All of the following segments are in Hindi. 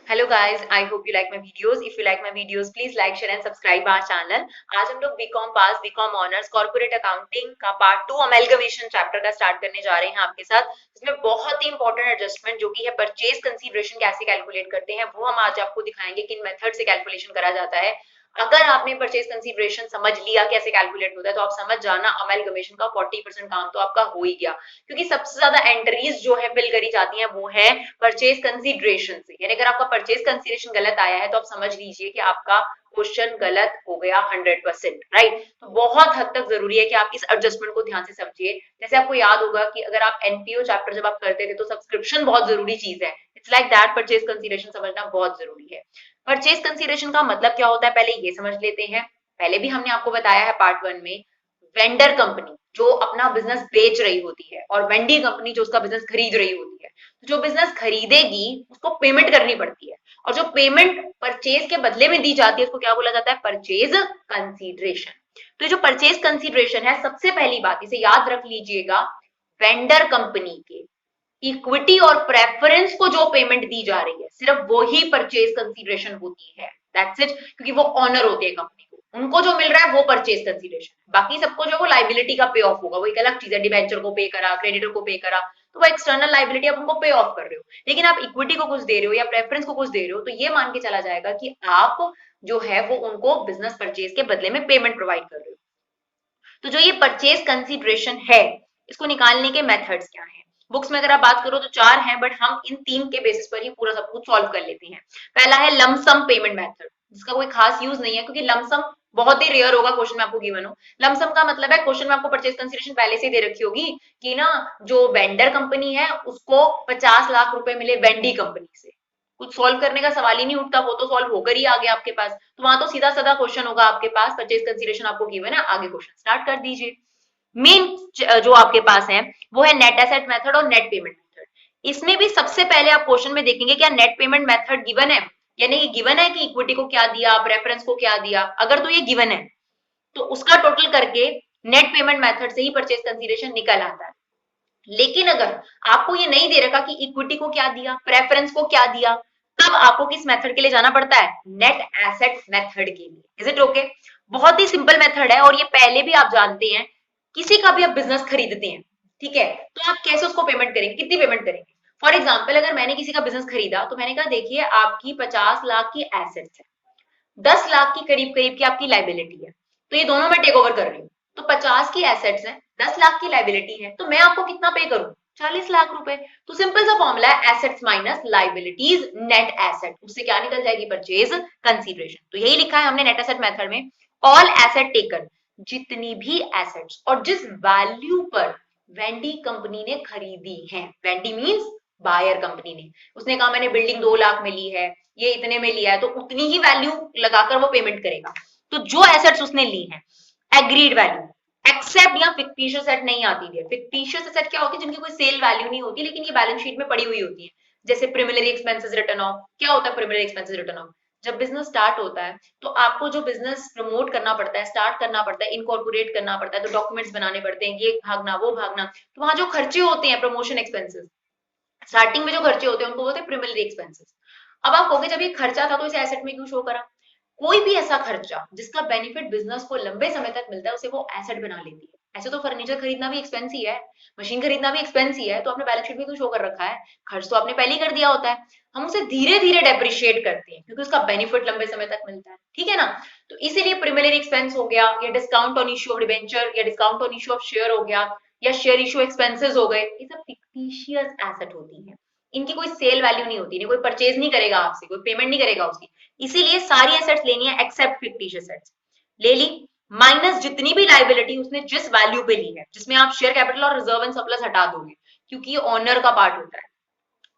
Hello guys, I hope you like my videos. If you like my videos please like share and subscribe our channel. आज हम लोग BCom pass, BCom honours, corporate accounting का पार्ट 2 अमेलगमेशन चैप्टर का स्टार्ट करने जा रहे हैं आपके साथ। इसमें बहुत ही इंपॉर्टेंट एडजस्टमेंट जो कि है परचेज कंसीडरेशन कैसे कैलकुलेट करते हैं, वो हम आज आपको दिखाएंगे किन मेथड से कैलकुलेशन करा जाता है। अगर आपने परचेज कंसीडरेशन समझ लिया कैसे कैलकुलेट होता है तो आप समझ जाना अमेलगमेशन का 40% काम तो आपका हो ही गया, क्योंकि सबसे ज्यादा एंट्रीज जो है फिल करी जाती हैं वो है परचेज कंसीडरेशन से। यानी अगर आपका परचेज कंसीडरेशन गलत आया है तो आप समझ लीजिए कि आपका क्वेश्चन गलत हो गया 100%, राइट। तो बहुत हद तक जरूरी है कि आप इस एडजस्टमेंट को ध्यान से समझिए। जैसे आपको याद होगा कि अगर आप एनपीओ चैप्टर जब आप करते थे तो सब्सक्रिप्शन बहुत जरूरी चीज है। It's like that, purchase consideration समझना बहुत जरूरी है। परचेज कंसीडरेशन का मतलब क्या होता है, पहले ये समझ लेते हैं। पहले भी हमने आपको बताया है पार्ट 1 में। वेंडर कंपनी जो अपना बिजनेस बेच रही होती है और वेंडी कंपनी जो उसका बिजनेस खरीद रही होती है, तो जो बिजनेस खरीदेगी उसको पेमेंट करनी पड़ती है, और जो पेमेंट परचेज के बदले में दी जाती है उसको क्या बोला जाता है, परचेज कंसीडरेशन। तो जो परचेज कंसीडरेशन है, सबसे पहली बात इसे याद रख लीजिएगा, वेंडर कंपनी के इक्विटी और प्रेफरेंस को जो पेमेंट दी जा रही है सिर्फ वो ही परचेज कंसीडरेशन होती है। दैट्स इट, क्योंकि वो ऑनर होते हैं कंपनी को, उनको जो मिल रहा है वो परचेज कंसीडरेशन। बाकी सबको जो वो लाइबिलिटी का पे ऑफ होगा, वो एक अलग चीज है। डिबेंचर को पे करा, क्रेडिटर को पे करा, तो वो एक्सटर्नल लाइबिलिटी आप उनको पे ऑफ कर रहे हो। लेकिन आप इक्विटी को कुछ दे रहे हो या प्रेफरेंस को कुछ दे रहे हो, तो ये मान के चला जाएगा कि आप जो है वो उनको बिजनेस परचेज के बदले में पेमेंट प्रोवाइड कर रहे हो। तो जो ये परचेज कंसीडरेशन है, इसको निकालने के मेथड्स क्या हैं? बुक्स में अगर आप बात करो तो 4 हैं, बट हम इन 3 के बेसिस पर ही पूरा सब कुछ सॉल्व कर लेते हैं। पहला है लमसम पेमेंट मेथड, जिसका कोई खास यूज नहीं है क्योंकि लमसम बहुत ही रेयर होगा क्वेश्चन में आपको गिवन हो। लमसम का मतलब है क्वेश्चन में आपको परचेज कंसीडरेशन पहले से ही दे रखी होगी कि ना, जो वेंडर कंपनी है उसको 50 लाख रुपए मिले वेंडी कंपनी से। कुछ सॉल्व करने का सवाल ही नहीं उठता, वो तो सॉल्व होकर ही आ गया आपके पास। तो वहां तो सीधा साधा क्वेश्चन होगा आपके पास, परचेज कंसीडरेशन आपको गिवन है, आगे क्वेश्चन स्टार्ट कर दीजिए। मेन जो आपके पास है वो है नेट एसेट मेथड और नेट पेमेंट मेथड। इसमें भी सबसे पहले आप क्वेश्चन में देखेंगे क्या नेट पेमेंट मेथड गिवन है, यानी कि गिवन है कि इक्विटी को क्या दिया, प्रेफरेंस को क्या दिया। अगर तो ये गिवन है तो उसका टोटल करके नेट पेमेंट मेथड से ही परचेज कंसीडरेशन निकल आता है। लेकिन अगर आपको ये नहीं दे रखा कि इक्विटी को क्या दिया, प्रेफरेंस को क्या दिया, तब आपको किस मेथड के लिए जाना पड़ता है, नेट एसेट मेथड के लिए। Is it okay? बहुत ही सिंपल मेथड है और ये पहले भी आप जानते हैं। किसी का भी आप बिजनेस खरीदते हैं, ठीक है, तो आप कैसे उसको पेमेंट करेंगे, कितनी पेमेंट करेंगे? फॉर एग्जाम्पल अगर मैंने किसी का बिजनेस खरीदा तो मैंने कहा देखिए आपकी 50 लाख की एसेट्स है, 10 लाख की करीब करीब की आपकी लाइबिलिटी है, तो ये दोनों मैं टेक ओवर कर रही हूँ। तो 50 की एसेट्स है, 10 लाख की लाइबिलिटी है, तो मैं आपको कितना पे करूं, 40 लाख रुपए। तो सिंपल सा फॉर्मूला है assets minus liabilities net asset, उससे क्या निकल जाएगी, परचेज कंसीडरेशन। तो यही लिखा है हमने नेट एसेट मेथड में, ऑल एसेट टेकन, जितनी भी एसेट्स और जिस वैल्यू पर वेंडी कंपनी ने खरीदी है, वेंडी मींस बायर कंपनी ने, उसने कहा मैंने बिल्डिंग 2 लाख में ली है, ये इतने में लिया है, तो उतनी ही वैल्यू लगाकर वो पेमेंट करेगा। तो जो एसेट्स उसने ली हैं, एग्रीड वैल्यू, एक्सेप्ट या फिक्टिशियस एसेट नहीं आती है। फिक्टिशियस एसेट क्या होती है, जिनकी कोई सेल वैल्यू नहीं होती लेकिन ये बैलेंस शीट में पड़ी हुई होती है। जैसे प्रिमिलरी एक्सपेंसेस रिटर्न ऑफ, क्या होता है प्रिमिलरी एक्सपेंसेस रिटर्न ऑफ? जब बिजनेस स्टार्ट होता है तो आपको जो बिजनेस प्रमोट करना पड़ता है, स्टार्ट करना पड़ता है, इनकॉर्पोरेट करना पड़ता है, तो डॉक्यूमेंट्स बनाने पड़ते हैं, ये भागना वो भागना, तो वहां जो खर्चे होते हैं प्रमोशन एक्सपेंसेस, स्टार्टिंग में जो खर्चे होते हैं उनको बोलते हैं प्रिमिलरी एक्सपेंसेस। अब आप कहोगे जब ये खर्चा था तो इसे एसेट में क्यों शो करा? कोई भी ऐसा खर्चा जिसका बेनिफिट बिजनेस को लंबे समय तक मिलता है उसे वो एसेट बना लेती है। ऐसे तो फर्नीचर खरीदना भी एक्सपेंस ही है, मशीन खरीदना भी एक्सपेंस ही है, तो आपने बैलेंस शीट में क्यों शो कर रखा है? खर्च तो आपने पहले ही कर दिया होता है। हम उसे धीरे धीरे डेप्रिशिएट करते हैं क्योंकि उसका बेनिफिट लंबे समय तक मिलता है, ठीक है ना। तो इसीलिए प्रिमिलरी एक्सपेंस हो गया, या discount on issue of debenture, या discount on issue of share हो गया, या शेयर इश्यू एक्सपेंसेस हो गए, ये सब फिक्टिशियस एसेट होती है। इनकी कोई सेल वैल्यू नहीं होती, कोई परचेज नहीं करेगा आपसे, कोई पेमेंट नहीं करेगा उसकी। इसीलिए सारी एसेट्स लेनी है एक्सेप्ट फिक्टिशियस एसेट्स। ले ली, माइनस जितनी भी लाइबिलिटी उसने जिस वैल्यू पे ली है, जिसमें आप शेयर कैपिटल और रिजर्व एंड सरप्लस हटा दोगे क्योंकि ये ऑनर का पार्ट होता है।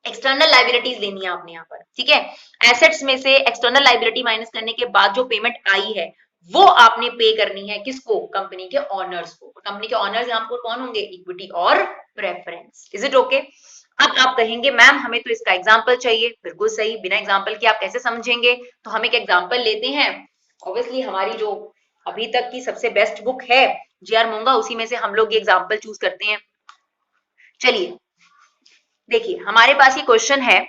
एक्सटर्नल लाइबिलिटीज लेनी है आपने यहाँ पर, ठीक है। एसेट्स में से एक्सटर्नल लाइबिलिटी माइनस करने के बाद जो पेमेंट आई है वो आपने पे करनी है किसको, कंपनी के ऑनर्स को। कंपनी के ऑनर्स यहाँ पर कौन होंगे, इक्विटी और प्रेफरेंस। Is it okay? अब आप कहेंगे मैम हमें तो इसका एग्जाम्पल चाहिए। बिल्कुल सही, बिना एग्जाम्पल के आप कैसे समझेंगे, तो हम एक एग्जाम्पल लेते हैं। ऑब्वियसली हमारी जो अभी तक की सबसे बेस्ट बुक है जीआर मोंगा, उसी में से हम लोग ये एग्जाम्पल चूज करते हैं। चलिए देखिए हमारे पास ये क्वेश्चन है,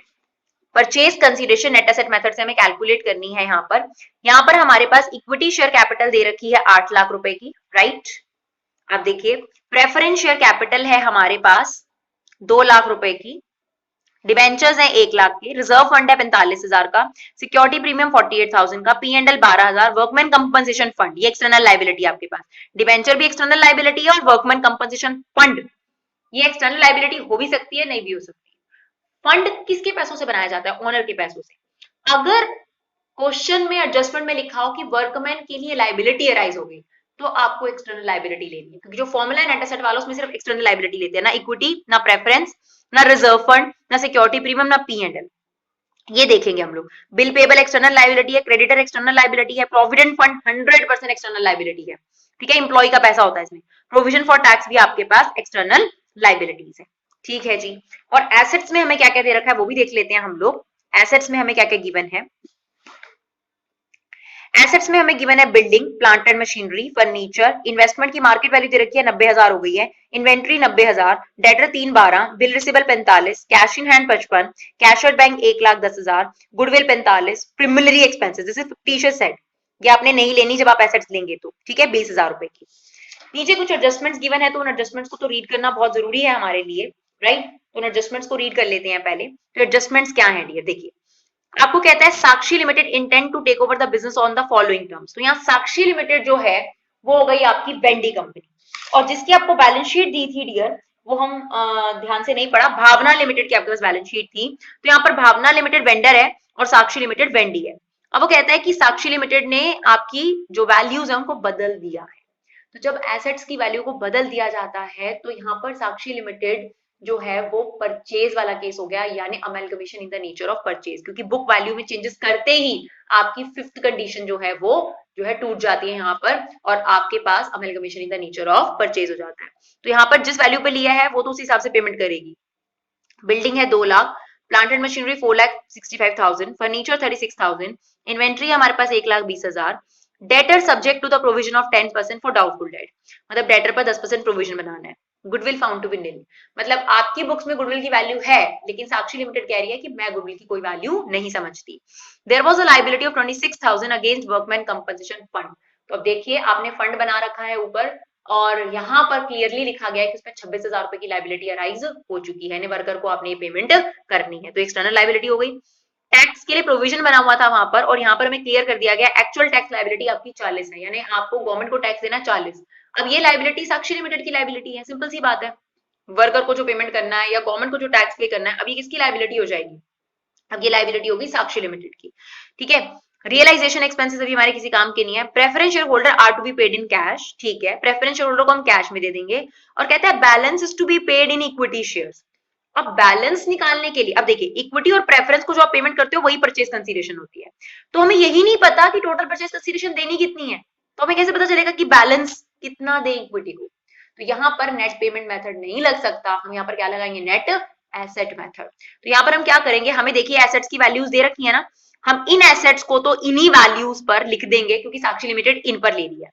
purchase consideration net asset method से हमें कैलकुलेट करनी है। यहाँ पर हमारे पास इक्विटी शेयर कैपिटल दे रखी है 8 लाख रुपए की, राइट। अब देखिए प्रेफरेंस शेयर कैपिटल है हमारे पास 2 लाख रुपए की, डिबेंचर्स है 1 लाख की, रिजर्व फंड है 45,000 का, सिक्योरिटी प्रीमियम 48,000 का, P&L 12,000, वर्कमैन कंपनसेशन फंड, ये एक्सटर्नल लाइबिलिटी आपके पास, डिबेंचर भी एक्सटर्नल लाइबिलिटी है और वर्कमैन कंपनसेशन फंड ये एक्सटर्नल लाइबिलिटी हो भी सकती है, नहीं भी हो सकती है। फंड किसके पैसों से बनाया जाता है? ओनर के पैसों से। अगर क्वेश्चन में एडजस्टमेंट में लिखा हो कि वर्कमैन के लिए लाइबिलिटी अराइज होगी तो आपको एक्सटर्नल लाइबिलिटी लेनी है, क्योंकि जो फॉर्मूला है नेट एसेट वाला उसमें सिर्फ एक्सटर्नल लाइबिलिटी लेते हैं, ना इक्विटी, ना प्रेफरेंस, ना रिजर्व फंड, ना सिक्योरिटी प्रीमियम, ना P&L। ये देखेंगे हम लोग। बिल पेबल एक्सटर्नल लाइबिलिटी है, क्रेडिटर एक्सटर्नल लाइबिलिटी है, प्रोविडेंट फंड 100% एक्सटर्नल लाइबिलिटी है, ठीक है, एम्प्लॉय का पैसा होता है इसमें। प्रोविजन फॉर टैक्स भी आपके पास एक्सटर्नल लाइबिलिटीज है, ठीक है जी। और एसेट्स में हमें क्या क्या दे रखा है वो भी देख लेते हैं हम लोग। एसेट्स में हमें क्या क्या गिवन है? एसेट्स में हमें गिवन है building, plant and machinery, furniture, investment की मार्केट वैल्यू दे रखी है 90,000 हो गई है, inventory 90,000, debtor 312, bill receivable 45, cash in hand 55, cash at bank 1,10,000, goodwill 45, preliminary expenses this is fictitious set, ये आपने नहीं लेनी जब आप एसेट्स लेंगे तो, ठीक है, 20,000 रुपए की। नीचे कुछ एडजस्टमेंट्स गिवन है तो उन एडजस्टमेंट्स को तो रीड करना बहुत जरूरी है हमारे लिए, राइट। तो उन एडजस्टमेंट्स को रीड कर लेते हैं पहले। तो एडजस्टमेंट्स क्या है डियर, देखिए आपको कहता है Sakshi limited intend to take over the business on the following terms. तो यहाँ साक्षी लिमिटेड जो है वो हो गई आपकी वेंडी कंपनी, और जिसकी आपको बैलेंस शीट दी थी डियर वो हम ध्यान से नहीं पढ़ा, भावना लिमिटेड की आपके पास बैलेंस शीट थी। तो यहाँ पर भावना लिमिटेड वेंडर है और साक्षी लिमिटेड वेंडी है। अब वो कहता है कि साक्षी लिमिटेड ने आपकी जो वैल्यूज है उनको बदल दिया है। तो जब एसेट्स की वैल्यू को बदल दिया जाता है तो यहाँ पर साक्षी लिमिटेड जो है वो परचेज वाला केस हो गया, यानी amalgamation in the nature of purchase, क्योंकि बुक वैल्यू में चेंजेस करते ही आपकी फिफ्थ कंडीशन जो है वो जो है टूट जाती है यहाँ पर, और आपके पास amalgamation in the nature of purchase हो जाता है। तो यहाँ पर जिस वैल्यू पे लिया है वो तो उस हिसाब से पेमेंट करेगी। बिल्डिंग है 2 lakh, plant and machinery 4,65,000, furniture 36,000, inventory हमारे पास 1,20,000, debtor subject to the provision of 10% for doubtful debt, मतलब डेटर पर 10% प्रोविजन बनाना है। Goodwill found to be nil, मतलब आपकी बुक्स में गुडविल की वैल्यू है लेकिन साक्षी लिमिटेड कह रही है कि मैं गुडविल की कोई वैल्यू नहीं समझती। There was a liability of 26,000 against workman compensation fund. तो अब देखिए आपने फंड बना रखा है ऊपर और यहाँ पर क्लियरली लिखा गया है कि उसमें 26,000 रुपए की लायबिलिटी अराइज हो चुकी है, वर्कर को आपने ये पेमेंट करनी है, तो एक्सटर्नल लायबिलिटी हो गई। टैक्स के लिए प्रोविजन बना हुआ था वहां पर, और यहाँ पर हमें क्लियर कर दिया गया एक्चुअल टैक्स लायबिलिटी आपकी 40 है, यानी आपको गवर्नमेंट को टैक्स देना 40। अब ये लायबिलिटी साक्षी लिमिटेड की लायबिलिटी है, सिंपल सी बात है, वर्कर को जो पेमेंट करना है या गवर्नमेंट को जो टैक्स पे करना है, अब ये किसकी लायबिलिटी हो जाएगी? अब ये लायबिलिटी होगी साक्षी लिमिटेड की, ठीक है। रियलाइजेशन एक्सपेंसेस अभी हमारे किसी काम के नहीं है। Preference share holder are to be paid in cash, ठीक है, प्रेफरेंस शेयर होल्डर को हम कैश में दे देंगे, और कहता है balance is to be paid in equity shares. अब बैलेंस निकालने के लिए अब देखिए इक्विटी और प्रेफरेंस को जो आप पेमेंट करते हो वही परचेज कंसीडरेशन होती है, तो हमें यही नहीं पता कि टोटल परचेज कंसीडरेशन देनी कितनी है, तो हमें कैसे पता चलेगा कि बैलेंस कितना दे इक्विटी को? तो यहाँ पर नेट पेमेंट मेथड नहीं लग सकता, हम यहाँ पर क्या लगाएंगे? Net asset method. तो यहाँ पर हम क्या करेंगे, हमें देखिए एसेट्स की वैल्यूज दे रखी है ना, हम इन एसेट्स को तो इन्हीं वैल्यूज पर लिख देंगे क्योंकि साक्षी लिमिटेड इन पर ले लिया,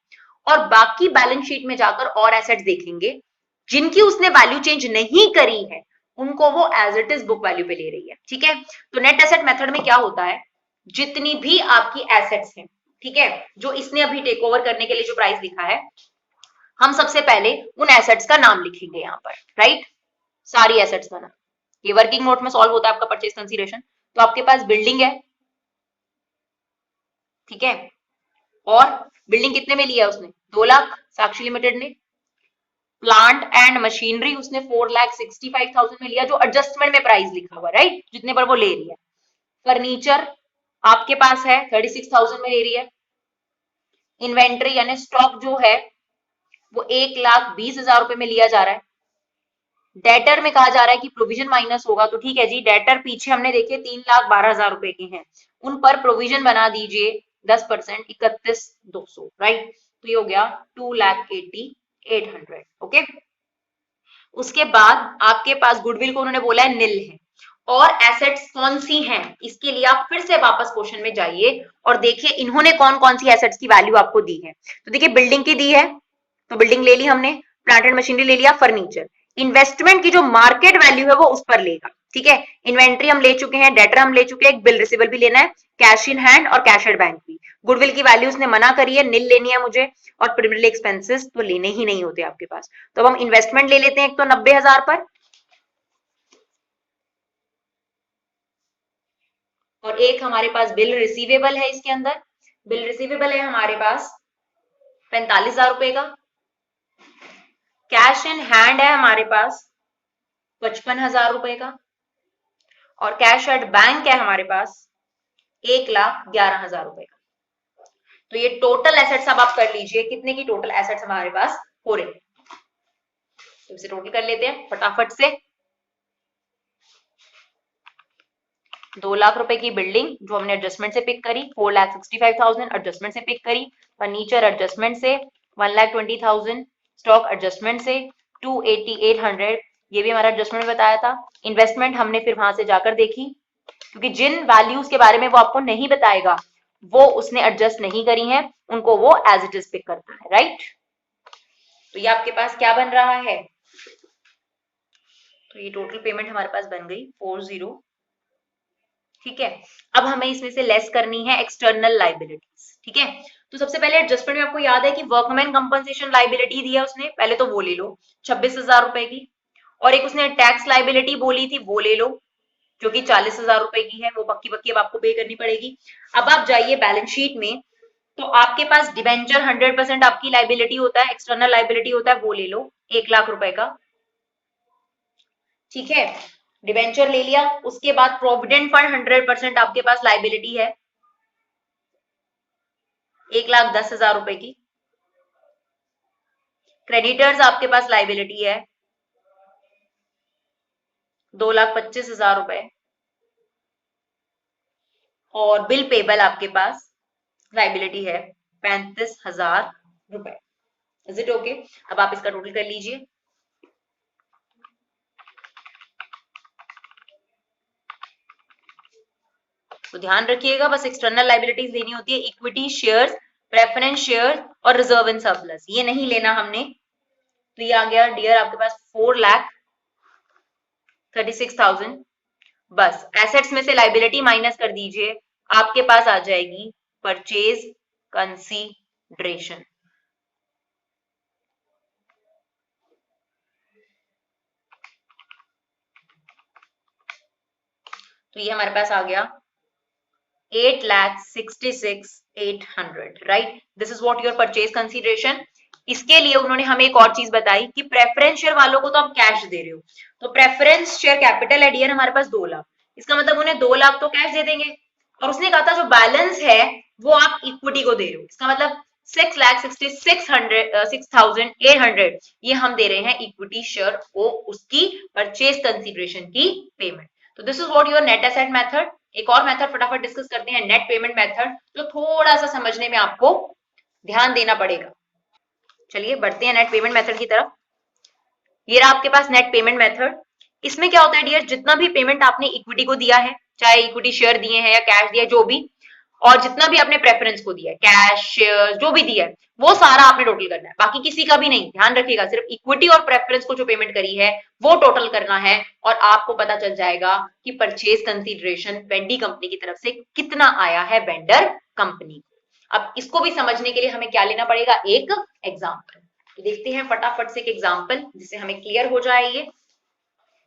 और बाकी बैलेंस शीट में जाकर और एसेट्स देखेंगे जिनकी उसने वैल्यू चेंज नहीं करी है, उनको वो as it is book value पे ले रही है, ठीक है। तो नेट एसेट मेथड में क्या होता है, जितनी भी आपकी एसेट्स हैं, ठीक है, जो इसने अभी टेक ओवर करने के लिए जो प्राइस लिखा है, हम सबसे पहले उन एसेट्स का नाम लिखेंगे यहाँ पर, राइट, सारी एसेट्स का नाम। ये वर्किंग नोट में सॉल्व होता है आपका परचेज कंसीडरेशन। तो आपके पास बिल्डिंग है, ठीक है, और बिल्डिंग कितने में लिया उसने? 2 लाख साक्षी लिमिटेड ने। प्लांट एंड मशीनरी उसने 4,65,000 में लिया, जो एडजस्टमेंट में प्राइस लिखा हुआ, राइट, जितने पर वो ले रही है। फर्नीचर आपके पास है 36,000 में ले रही है। इन्वेंट्री यानी स्टॉक जो है वो 1,20,000 रुपए में लिया जा रहा है। डेटर में कहा जा रहा है कि प्रोविजन माइनस होगा, तो ठीक है जी, डेटर पीछे हमने देखे 3,12,000 रुपए के हैं, उन पर प्रोविजन बना दीजिए 10%, 31,200, राइट, तो ये हो गया 2,80,800, ओके। उसके बाद आपके पास गुडविल को उन्होंने बोला है निल है, और एसेट्स कौन सी हैं इसके लिए आप फिर से वापस क्वेश्चन में जाइए और देखिए इन्होंने कौन कौन सी एसेट्स की वैल्यू आपको दी है। तो देखिए बिल्डिंग की दी है, तो बिल्डिंग ले ली हमने, प्लांट एंड मशीनरी ले लिया, फर्नीचर, इन्वेस्टमेंट की जो मार्केट वैल्यू है वो उस पर लेगा, ठीक है। इन्वेंट्री हम ले चुके हैं, डेटर हम ले चुके हैं, एक बिल रिसीवेबल भी लेना है, कैश इन हैंड और कैश एट बैंक भी। गुडविल की वैल्यू उसने मना करी है, नील लेनी है मुझे, और प्रिमिनरी एक्सपेंसेस तो लेने ही नहीं होते आपके पास। तो अब हम इन्वेस्टमेंट ले लेते हैं एक तो 90,000 पर, और एक हमारे पास बिल रिसीवेबल है। इसके अंदर बिल रिसीवेबल है हमारे पास 45,000 रुपए का। कैश इन हैंड है हमारे पास 55,000 रुपए का, और कैश एट बैंक है हमारे पास 1,11,000 रुपए का। तो ये टोटल एसेट्स अब आप कर लीजिए, कितने की टोटल एसेट्स हमारे पास हो रहे हैं। तो इसे टोटल कर लेते हैं फटाफट से। 2 लाख रुपए की बिल्डिंग जो हमने एडजस्टमेंट से पिक करी, 4,65,000 एडजस्टमेंट से पिक करी, फर्नीचर एडजस्टमेंट से 1,20,000, स्टॉक एडजस्टमेंट से 288,100, ये भी हमारा एडजस्टमेंट बताया था। इन्वेस्टमेंट हमने फिर वहां से जाकर देखी, क्योंकि जिन वैल्यूज के बारे में वो आपको नहीं बताएगा वो उसने एडजस्ट नहीं करी है, उनको वो एज इट इज पिक करता है, राइट। तो ये आपके पास क्या बन रहा है, तो ये टोटल पेमेंट हमारे पास बन गई 40, ठीक है। अब हमें इसमें से लेस करनी है एक्सटर्नल लाइबिलिटीज, ठीक है। तो सबसे पहले एडजस्टमेंट में आपको याद है कि वर्कमैन कंपनसेशन लाइबिलिटी दिया उसने, पहले तो वो ले लो 26,000 रुपए की, और एक उसने टैक्स लाइबिलिटी बोली थी वो ले लो जो कि 40,000 रुपए की है, वो पक्की पक्की अब आपको पे करनी पड़ेगी। अब आप जाइए बैलेंस शीट में, तो आपके पास डिबेंचर 100% आपकी लाइबिलिटी होता है, एक्सटर्नल लाइबिलिटी होता है, वो ले लो 1,00,000 रुपए का, ठीक है। डिबेंचर ले लिया, उसके बाद प्रोविडेंट फंड 100% आपके पास लाइबिलिटी है 1,10,000 रुपए की। क्रेडिटर्स आपके पास लाइबिलिटी है 2,25,000 रुपए, और बिल पेबल आपके पास लाइबिलिटी है 35,000 रुपए। Is it okay? अब आप इसका टोटल कर लीजिए। तो ध्यान रखिएगा, बस एक्सटर्नल लाइबिलिटीज लेनी होती है, इक्विटी शेयर्स, प्रेफरेंस शेयर और रिजर्व इन सरप्लस, ये नहीं लेना हमने। तो ये आ गया डियर आपके पास 4,36,000। बस एसेट्स में से लाइबिलिटी माइनस कर दीजिए, आपके पास आ जाएगी परचेज कंसीडरेशन। तो ये हमारे पास आ गया 8,66,800, right. This is what your purchase consideration. इसके लिए उन्होंने हमें एक और चीज बताई कि प्रेफरेंस शेयर वालों को तो आप कैश दे रहे हो, तो प्रेफरेंस शेयर कैपिटल है डियर हमारे पास 2 लाख, इसका मतलब उन्हें 2 लाख तो कैश दे देंगे, और उसने कहा था जो बैलेंस है वो आप इक्विटी को दे रहे हो, इसका मतलब 6,66,800 ये हम दे रहे हैं इक्विटी शेयर को उसकी परचेज कंसीडरेशन की पेमेंट। तो this is what your net asset method. एक और मेथड फटाफट डिस्कस करते हैं, नेट पेमेंट मेथड, जो थोड़ा सा समझने में आपको ध्यान देना पड़ेगा। चलिए बढ़ते हैं नेट पेमेंट मेथड की तरफ। ये रहा आपके पास नेट पेमेंट मेथड। इसमें क्या होता है डियर, जितना भी पेमेंट आपने इक्विटी को दिया है, चाहे इक्विटी शेयर दिए हैं या कैश दिया है, जो भी, और जितना भी आपने प्रेफरेंस को दिया है, कैश शेयर जो भी दिया है, वो सारा आपने टोटल करना है, बाकी किसी का भी नहीं। ध्यान रखिएगा, सिर्फ इक्विटी और प्रेफरेंस को जो पेमेंट करी है वो टोटल करना है, और आपको पता चल जाएगा कि परचेज कंसीडरेशन वेंडी कंपनी की तरफ से कितना आया है वेंडर कंपनी। अब इसको भी समझने के लिए हमें क्या लेना पड़ेगा, एक एग्जाम्पल। तो देखते हैं फटाफट से एक एग्जाम्पल जिससे हमें क्लियर हो जाए। ये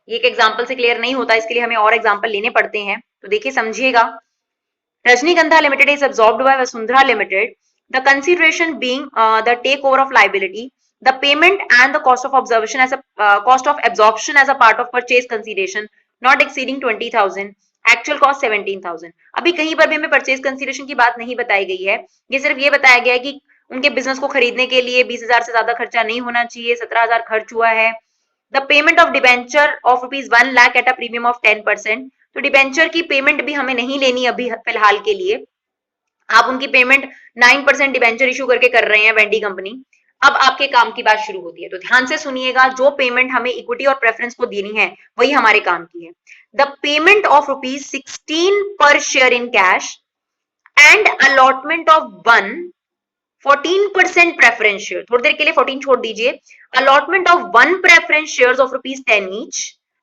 एक एग्जाम्पल से क्लियर नहीं होता, इसके लिए हमें और एग्जाम्पल लेने पड़ते हैं। तो देखिए समझिएगा। Rajnikantha Limited is absorbed by Vasundhara Limited. The consideration being the takeover of liability, the payment and the cost of observation as a cost of absorption as a part of purchase consideration not exceeding 20,000. Actual cost 17,000. अभी कहीं पर भी हमें परचेज कंसीडरेशन की बात नहीं बताई गई है, ये सिर्फ ये बताया गया है कि उनके बिजनेस को खरीदने के लिए 20,000 से ज्यादा खर्चा नहीं होना चाहिए, 17,000 खर्च हुआ है। The payment of debenture of ₹1 lakh at a premium of 10%। तो डिबेंचर की पेमेंट भी हमें नहीं लेनी अभी फिलहाल के लिए, आप उनकी पेमेंट 9% डिबेंचर इशू करके कर रहे हैं वेंडी कंपनी। अब आपके काम की बात शुरू होती है, तो ध्यान से सुनिएगा, जो पेमेंट हमें इक्विटी और प्रेफरेंस को देनी है वही हमारे काम की है। द पेमेंट ऑफ ₹16 पर share in cash and allotment of 1 14% preference share, थोड़ी देर के लिए 14 छोड़ दीजिए, allotment of 1 preference shares of ₹10 each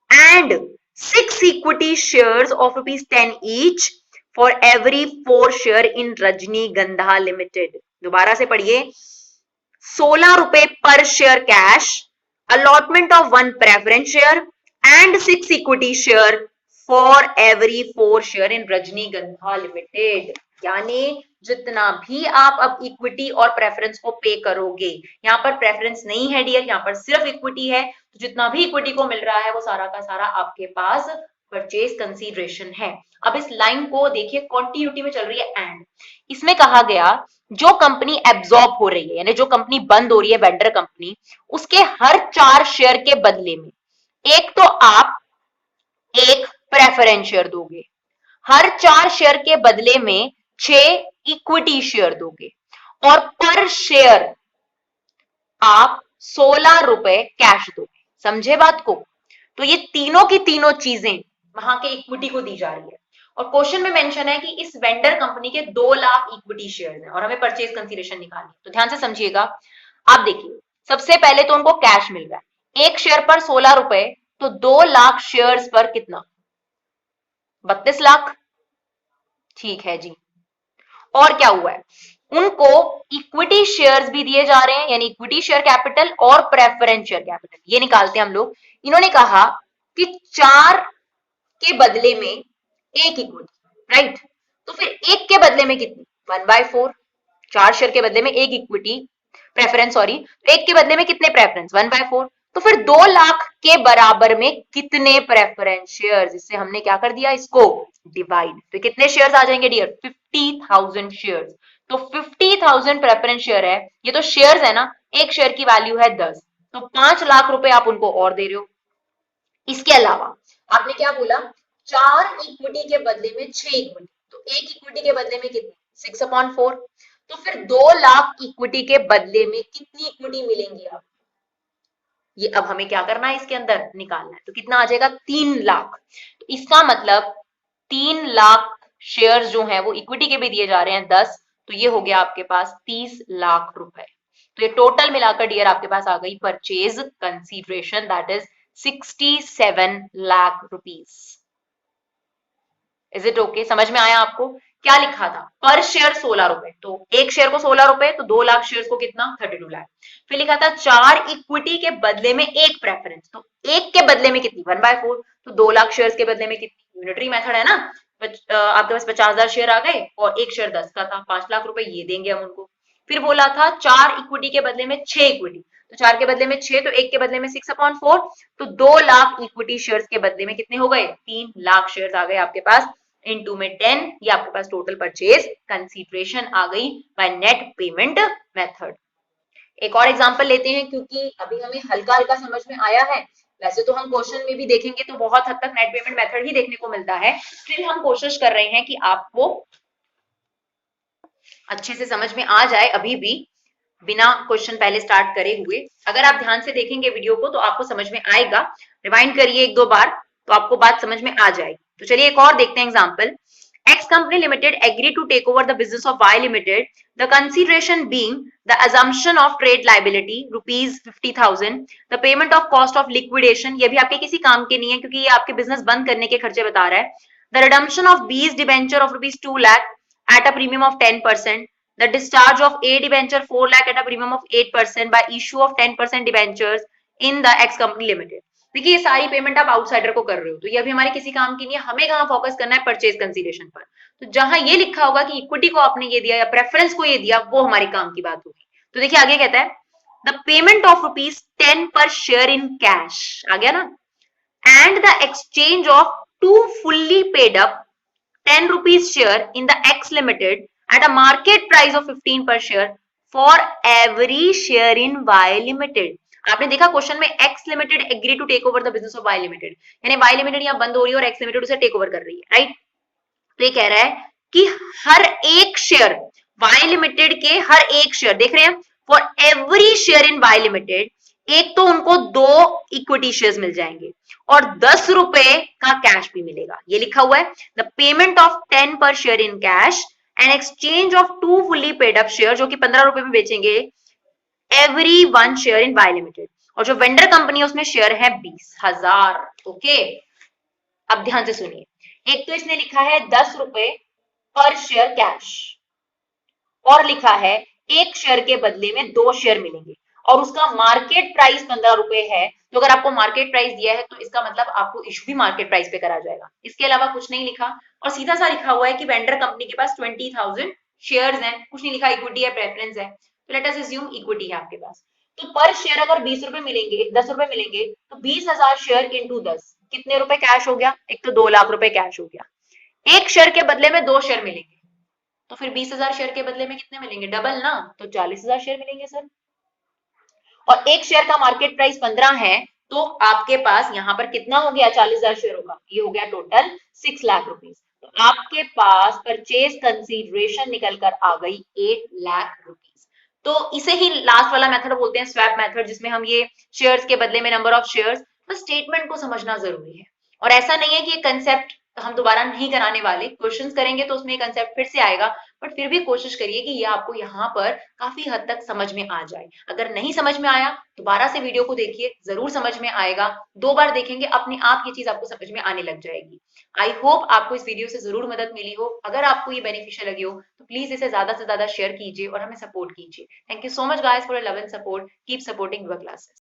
and 6 equity shares of ₹10 each for every 4 share in रजनीगंधा लिमिटेड। दोबारा से पढ़िए, ₹16 पर share cash, allotment of 1 preference share and 6 equity share for every 4 share in रजनीगंधा लिमिटेड। यानी जितना भी आप अब इक्विटी और प्रेफरेंस को पे करोगे, यहाँ पर प्रेफरेंस नहीं है डियर, यहाँ पर सिर्फ इक्विटी है, तो जितना भी इक्विटी को मिल रहा है वो सारा का सारा आपके पास परचेज कंसीडरेशन है। अब इस लाइन को देखिए, कॉन्टिन्यूटी में चल रही है एंड, इसमें कहा गया जो कंपनी एब्जॉर्ब हो रही है, यानी जो कंपनी बंद हो रही है, वेंडर कंपनी, उसके हर 4 शेयर के बदले में एक तो आप एक प्रेफरेंस शेयर दोगे, हर 4 शेयर के बदले में 6 इक्विटी शेयर दोगे, और पर शेयर आप ₹16 कैश दोगे। समझे बात को? तो ये तीनों की तीनों चीजें वहां के इक्विटी को दी जा रही है, और क्वेश्चन में मेंशन है कि इस वेंडर कंपनी के 2 लाख इक्विटी शेयर्स हैं और हमें परचेज कंसीडरेशन निकालनी है। तो ध्यान से समझिएगा, आप देखिए, सबसे पहले तो उनको कैश मिल रहा है, एक शेयर पर ₹16, तो 2 लाख शेयर्स पर कितना, 32 लाख। ठीक है जी। और क्या हुआ है, उनको इक्विटी शेयर्स भी दिए जा रहे हैं, यानी इक्विटी शेयर कैपिटल और प्रेफरेंस शेयर कैपिटल, ये निकालते हैं हम लोग। इन्होंने कहा कि 4 के बदले में एक इक्विटी, राइट, तो फिर एक के बदले में कितनी, 1/4, 4 शेयर के बदले में एक इक्विटी प्रेफरेंस, सॉरी, एक के बदले में कितने प्रेफरेंस, 1/4, तो फिर 2 लाख के बराबर में कितने प्रेफरेंस शेयर्स, इससे हमने क्या कर दिया, इसको डिवाइड, तो कितने शेयर्स आ जाएंगे डियर, 50,000 शेयर्स। तो 50,000 प्रेफरेंस शेयर है, ये तो शेयर्स है ना, एक शेयर की वैल्यू है 10, तो 5 लाख रुपए आप उनको और दे रहे हो। इसके अलावा आपने क्या बोला, 4 इक्विटी के बदले में 6 इक्विटी, तो एक इक्विटी के बदले में कितनी, 6/4, तो फिर 2 लाख इक्विटी के बदले में कितनी इक्विटी मिलेंगी आप, ये अब हमें क्या करना है, इसके अंदर निकालना है, तो कितना आ जाएगा, 3 लाख। तो इसका मतलब 3 लाख शेयर्स जो हैं वो इक्विटी के भी दिए जा रहे हैं 10, तो ये हो गया आपके पास 30 लाख रुपए। तो ये टोटल मिलाकर डियर आपके पास आ गई purchase consideration, that is 67 lakh rupees. Is it okay? समझ में आया आपको? क्या लिखा था, पर शेयर ₹16, तो एक शेयर को ₹16, तो 2 लाख शेयर्स को कितना, 32 लाख। फिर लिखा था 4 इक्विटी के बदले में एक प्रेफरेंस, तो एक के बदले में कितनी, 1/4, तो 2 लाख शेयर्स के बदले में कितनी, यूनिटरी मेथड है ना, आपके पास 50,000 शेयर आ गए और एक शेयर 10 का था, 5 लाख रुपए ये देंगे हम उनको। फिर बोला था 4 इक्विटी के बदले में 6 इक्विटी, तो 4 के बदले में 6, तो एक के बदले में 6/4, तो 2 लाख इक्विटी शेयर्स के बदले में कितने हो गए, 3 लाख शेयर्स आ गए आपके पास, इनटू में 10, ये आपके पास टोटल परचेज कंसीडरेशन आ गई बाय नेट पेमेंट मेथड। एक और एग्जांपल लेते हैं, क्योंकि अभी हमें हल्का हल्का समझ में आया है, वैसे तो हम क्वेश्चन में भी देखेंगे तो बहुत हद तक नेट पेमेंट मेथड ही देखने को मिलता है, फिर हम कोशिश कर रहे हैं कि आपको अच्छे से समझ में आ जाए, अभी भी बिना क्वेश्चन पहले स्टार्ट करे हुए। अगर आप ध्यान से देखेंगे वीडियो को तो आपको समझ में आएगा, रिवाइंड करिए 1-2 बार तो आपको बात समझ में आ जाएगी। तो चलिए एक और देखते हैं example. X company limited agreed to take over the business of Y limited, the consideration being the assumption of trade liability ₹50,000, the payment of cost of liquidation, ये भी आपके किसी काम के नहीं है क्योंकि ये आपके बिजनेस बंद करने के खर्चे बता रहा है, the redemption of B's debenture of ₹2 lakh at a premium of 10%, the discharge of A debenture 4 lakh at a premium of 8% by issue of 10% debentures in the X company limited। देखिए ये सारी पेमेंट आप आउटसाइडर को कर रहे हो, तो ये अभी हमारे किसी काम की नहीं है, हमें कहाँ फोकस करना है, परचेज कंसीडरेशन पर। तो जहां ये लिखा होगा कि इक्विटी को आपने ये दिया या प्रेफरेंस को ये दिया, वो हमारे काम की बात होगी। तो देखिए आगे कहता है, the payment of ₹10 per share in cash, आ गया ना, and the exchange of 2 fully paid up ₹10 share in the X limited at a market price of 15 per share for every share in Y limited. आपने देखा क्वेश्चन में X limited agree to take over the business of Y limited, यानी Y लिमिटेड यहाँ बंद हो रही है और X लिमिटेड उसे टेक ओवर कर रही है, राइट। तो ये कह रहा है कि हर एक शेयर Y लिमिटेड के, हर एक शेयर देख रहे हैं, for every share in Y limited, एक तो उनको 2 इक्विटी शेयर्स मिल जाएंगे और ₹10 का कैश भी मिलेगा, ये लिखा हुआ है, the payment of 10 per share in cash an exchange of 2 fully paid up share, जो कि 15 रुपए में बेचेंगे every 1 share in Y limited, और जो वेंडर कंपनी है उसमें शेयर है 20,000। ओके, अब ध्यान से सुनिए, एक तो इसने लिखा है 10 रुपए पर शेयर कैश, और लिखा है एक शेयर के बदले में 2 शेयर मिलेंगे, और उसका मार्केट प्राइस 15 रुपए है। तो अगर आपको मार्केट प्राइस दिया है तो इसका मतलब आपको इशू भी मार्केट प्राइस पे करा जाएगा। इसके अलावा कुछ नहीं लिखा, और सीधा सा लिखा हुआ है कि वेंडर कंपनी के पास 20,000 शेयर्स हैं, कुछ नहीं लिखा इक्विटी है प्रेफरेंस है, तो लेट अस अज्यूम इक्विटी है आपके पास। तो पर शेयर अगर 20 रुपए मिलेंगे, 10 रुपए मिलेंगे, तो 20,000 शेयर इंटू 10 कितने रुपए कैश हो गया? एक तो 2 लाख रुपए कैश हो गया। एक शेयर के बदले में 2 शेयर मिलेंगे, तो फिर 20,000 शेयर के बदले में कितने मिलेंगे? डबल ना, तो 40,000 शेयर मिलेंगे सर। और एक शेयर का मार्केट प्राइस 15 है, तो आपके पास यहाँ पर कितना हो गया? 40,000 शेयर होगा, ये हो गया टोटल 6 लाख रुपीज। तो आपके पास परचेज कंसीडरेशन निकल कर आ गई 8 लाख रुपीज। तो इसे ही लास्ट वाला मेथड बोलते हैं, स्वैप मेथड, जिसमें हम ये शेयर्स के बदले में नंबर ऑफ शेयर्स। बस स्टेटमेंट को समझना जरूरी है, और ऐसा नहीं है कि ये कंसेप्ट हम दोबारा नहीं कराने वाले, क्वेश्चंस करेंगे तो उसमें कंसेप्ट फिर से आएगा, बट फिर भी कोशिश करिए कि ये आपको यहाँ पर काफी हद तक समझ में आ जाए। अगर नहीं समझ में आया, दोबारा से वीडियो को देखिए, जरूर समझ में आएगा। 2 बार देखेंगे, अपने आप ये चीज आपको समझ में आने लग जाएगी। आई होप आपको इस वीडियो से जरूर मदद मिली हो। अगर आपको ये बेनिफिशियल लगी हो तो प्लीज इसे ज्यादा से ज्यादा शेयर कीजिए और हमें सपोर्ट कीजिए। Thank you so much guys for your love and support. Keep supporting your classes.